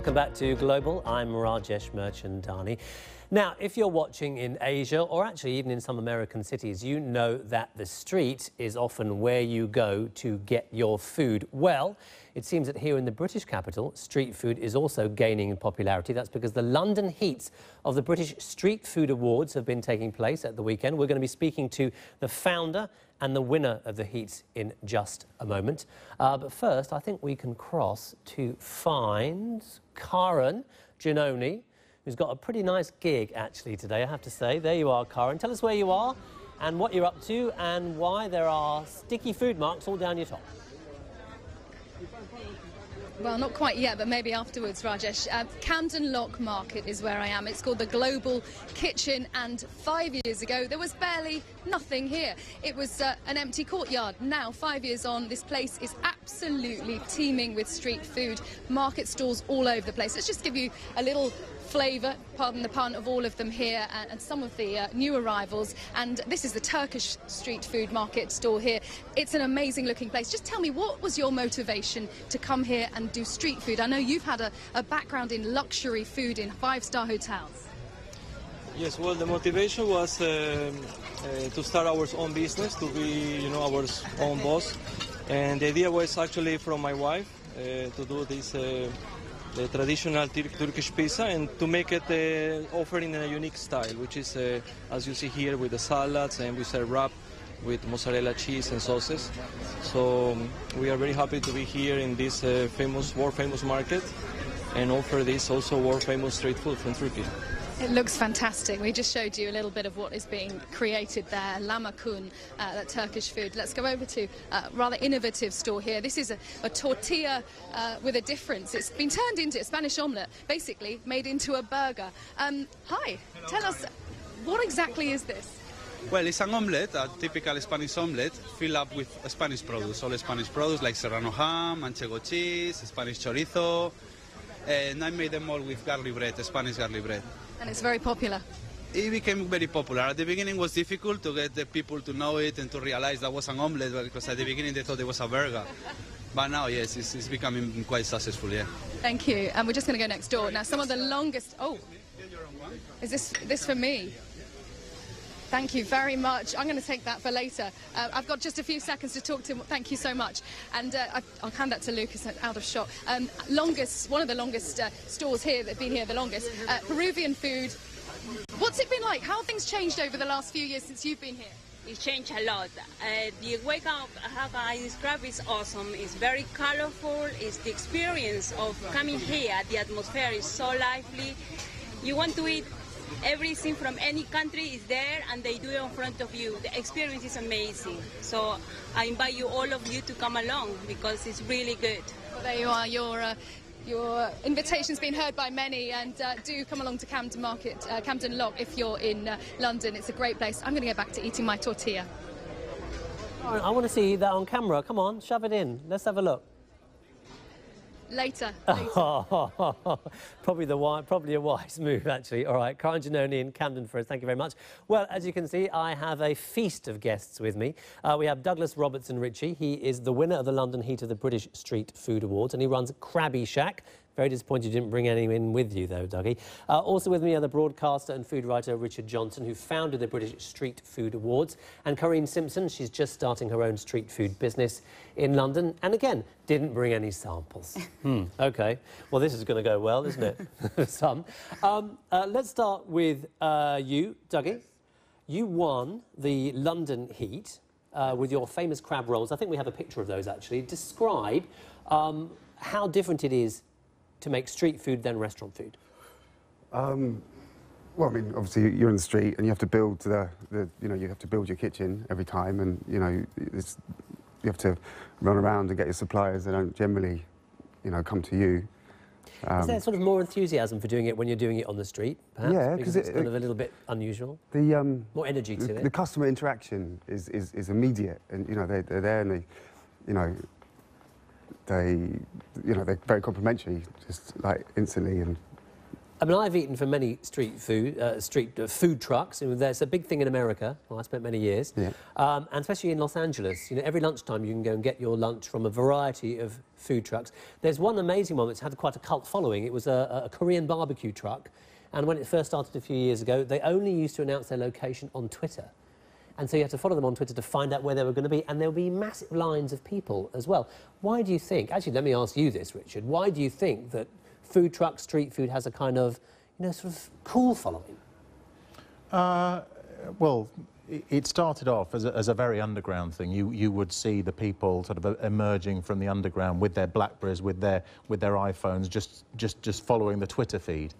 Welcome back to Global. I'm Rajesh Mirchandani. Now, if you're watching in Asia or actually even in some American cities, you know that the street is often where you go to get your food. Well, it seems that here in the British capital, street food is also gaining in popularity. That's because the London heats of the British Street Food Awards have been taking place at the weekend. We're going to be speaking to the founder and the winner of the heats in just a moment. But first, I think we can cross to find Karen Giannone, who's got a pretty nice gig actually today, I have to say. There you are, Karen. Tell us where you are and what you're up to and why there are sticky food marks all down your top. Well, not quite yet, but maybe afterwards, Rajesh. Camden Lock Market is where I am. It's called the Global Kitchen, and 5 years ago, there was barely nothing here. It was an empty courtyard. Now, 5 years on, this place is absolutely teeming with street food, market stalls all over the place. Let's just give you a little flavour, pardon the pun, of all of them here and some of the new arrivals. And this is the Turkish street food market stall here. It's an amazing looking place. Just tell me, what was your motivation to come here and do street food? I know you've had a background in luxury food in five-star hotels. Yes, well, the motivation was to start our own business, to be, our own boss. And the idea was actually from my wife to do this the traditional Turkish pizza and to make it offered in a unique style, which is, as you see here, with the salads, and we serve wrap with mozzarella cheese and sauces. So we are very happy to be here in this world famous market and offer this also world famous street food from Turkey. It looks fantastic. We just showed you a little bit of what is being created there, lahmacun, that Turkish food. Let's go over to a rather innovative store here. This is a tortilla with a difference. It's been turned into a Spanish omelette, basically made into a burger. Hi, tell us, what exactly is this? Well, it's an omelette, a typical Spanish omelette, filled up with Spanish produce, all Spanish produce like serrano ham, manchego cheese, Spanish chorizo, and I made them all with garlic bread, Spanish garlic bread. And it's very popular. It became very popular. At the beginning it was difficult to get the people to know it and to realize that was an omelette, because at the beginning they thought it was a burger. But now, yes, it's becoming quite successful, yeah. Thank you. And we're just going to go next door. Now, some of the longest... Oh, is this for me? Thank you very much. I'm going to take that for later. I've got just a few seconds to talk to him. Thank you so much. And I'll hand that to Lucas, out of shot. One of the longest stores here that have been here the longest. Peruvian food. What's it been like? How have things changed over the last few years since you've been here? It changed a lot. The wake up, how can I describe, is awesome. It's very colorful. It's the experience of coming here. The atmosphere is so lively. You want to eat. Everything from any country is there, and they do it in front of you. The experience is amazing. So I invite all of you to come along, because it's really good. Well, there you are. Your invitation's been heard by many, and do come along to Camden Market, Camden Lock, if you're in London. It's a great place. I'm going to get back to eating my tortilla. I want to see that on camera. Come on, shove it in. Let's have a look. Later. Probably a wise move, actually. All right, Karen Giannone in Camden for us. Thank you very much. Well, as you can see, I have a feast of guests with me. We have Douglas Robertson-Ritchie. He is the winner of the London heat of the British Street Food Awards, and he runs Krabby Shack. Very disappointed you didn't bring anyone in with you, though, Dougie. Also with me are the broadcaster and food writer Richard Johnson, who founded the British Street Food Awards, and Corinne Simpson. She's just starting her own street food business in London, and again, didn't bring any samples. OK. Well, this is going to go well, isn't it? Some. Let's start with you, Dougie. You won the London heat with your famous crab rolls. I think we have a picture of those, actually. Describe how different it is to make street food than restaurant food? Well, I mean, obviously you're in the street and you have to build you have to build your kitchen every time, and you have to run around and get your suppliers. They don't generally, come to you. Is there sort of more enthusiasm for doing it when you're doing it on the street, perhaps? Yeah, because it's kind of a little bit unusual. More energy to it. The customer interaction is immediate, and they're there and they're very complimentary, just like instantly, and I mean, I've eaten from many street food trucks. And there's a big thing in America. Well, I spent many years, and especially in Los Angeles. You know, every lunchtime you can go and get your lunch from a variety of food trucks. There's one amazing one that's had quite a cult following. It was a Korean barbecue truck, and when it first started a few years ago, they only used to announce their location on Twitter. And so you had to follow them on Twitter to find out where they were going to be, and there would be massive lines of people as well. Why do you think, actually, let me ask you this, Richard, why do you think that food truck, street food has a kind of, you know, sort of cool following? Well, it started off as a very underground thing. You would see the people sort of emerging from the underground with their BlackBerrys, with their iPhones, just following the Twitter feed.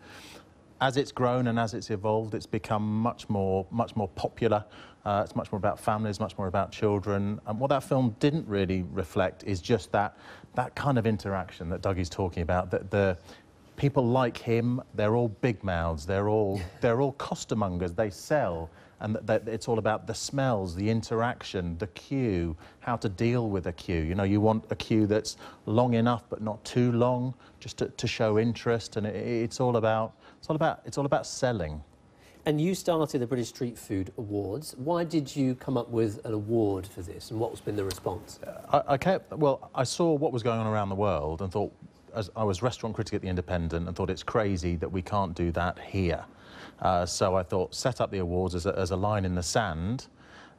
As it's grown and as it's evolved, it's become much more popular. It's much more about families, much more about children. And what that film didn't really reflect is just that kind of interaction that Dougie's talking about. That the people like him, they're all big mouths. They're all costermongers. They sell, and it's all about the smells, the interaction, the queue, how to deal with a queue. You know, you want a queue that's long enough but not too long, just to show interest. And it's all about selling. And you started the British Street Food Awards. Why did you come up with an award for this, and what's been the response? I saw what was going on around the world and thought, as I was restaurant critic at The Independent, and thought it's crazy that we can't do that here. So I thought, set up the awards as a line in the sand,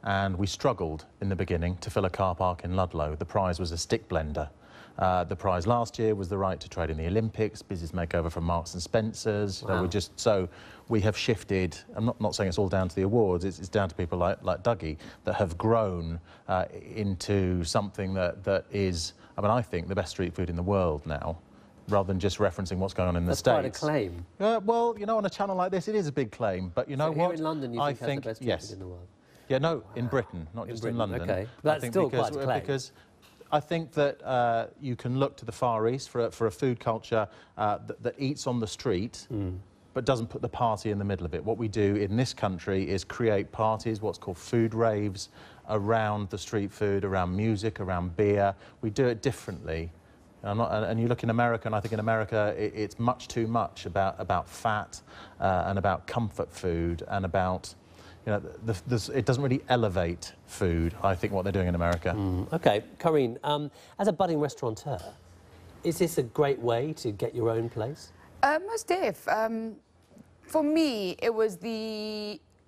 and we struggled in the beginning to fill a car park in Ludlow. The prize was a stick blender. The prize last year was the right to trade in the Olympics, business makeover from Marks and Spencer's. Wow. We have shifted. I'm not saying it's all down to the awards. It's down to people like Dougie that have grown into something that is, I mean, I think the best street food in the world now, rather than just referencing what's going on in the States. That's quite a claim. Well, you know, on a channel like this, it is a big claim. But you know what? Here in London, you think has the best street food in the world? Yeah, no, in Britain, not just in London. Okay, that's still quite a claim. Because I think that you can look to the Far East for a food culture that eats on the street, but doesn't put the party in the middle of it. What we do in this country is create parties, what's called food raves, around the street food, around music, around beer. We do it differently. And you look in America, and I think in America it's much too much about fat and about comfort food and about, you know, it doesn't really elevate food, I think, what they're doing in America. OK, Corinne, as a budding restaurateur, is this a great way to get your own place? Most def. For me,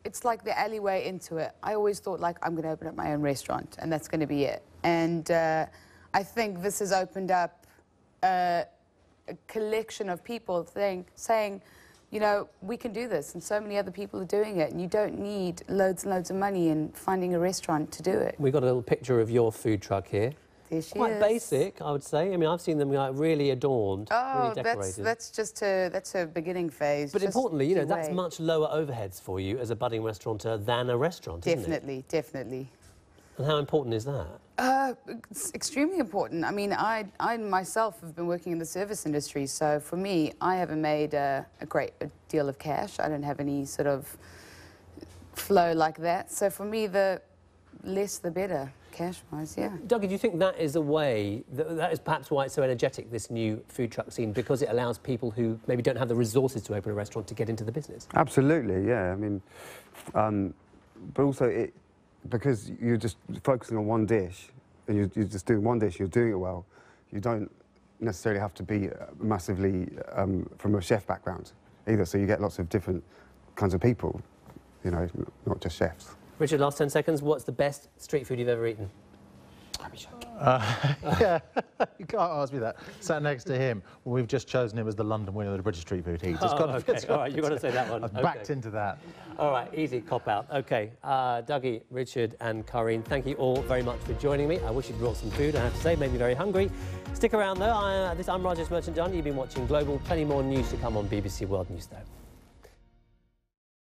it's like the alleyway into it. I always thought, like, I'm going to open up my own restaurant, and that's going to be it. And I think this has opened up a collection of people saying, you know, we can do this, and so many other people are doing it, and you don't need loads and loads of money in finding a restaurant to do it. We've got a little picture of your food truck here. There she Quite is. basic, I would say. I mean, I've seen them like really adorned, really Oh, decorated. that's a beginning phase. But just importantly, you know, that's wait. much lower overheads for you as a budding restaurateur than a restaurant, isn't it? Definitely. And how important is that? It's extremely important. I mean, I myself have been working in the service industry, so for me, I haven't made a great deal of cash. I don't have any sort of flow like that. So for me, the less the better, cash-wise, yeah. Dougie, do you think that is a way, that is perhaps why it's so energetic, this new food truck scene, because it allows people who maybe don't have the resources to open a restaurant to get into the business? Absolutely, yeah. I mean, but also because you're just focusing on one dish, and you're just doing one dish, you're doing it well, you don't necessarily have to be massively from a chef background either, so you get lots of different kinds of people, you know, not just chefs. Richard, last 10 seconds, what's the best street food you've ever eaten? Yeah, you can't ask me that. Sat next to him. Well, we've just chosen him as the London winner of the British Street Food Heat. All right, you've got to say that one. I've backed into that. All right, easy cop out. OK, Dougie, Richard and Corinne, thank you all very much for joining me. I wish you'd brought some food, I have to say, made me very hungry. Stick around though. I'm Rajesh Merchant Dunn. You've been watching Global. Plenty more news to come on BBC World News though.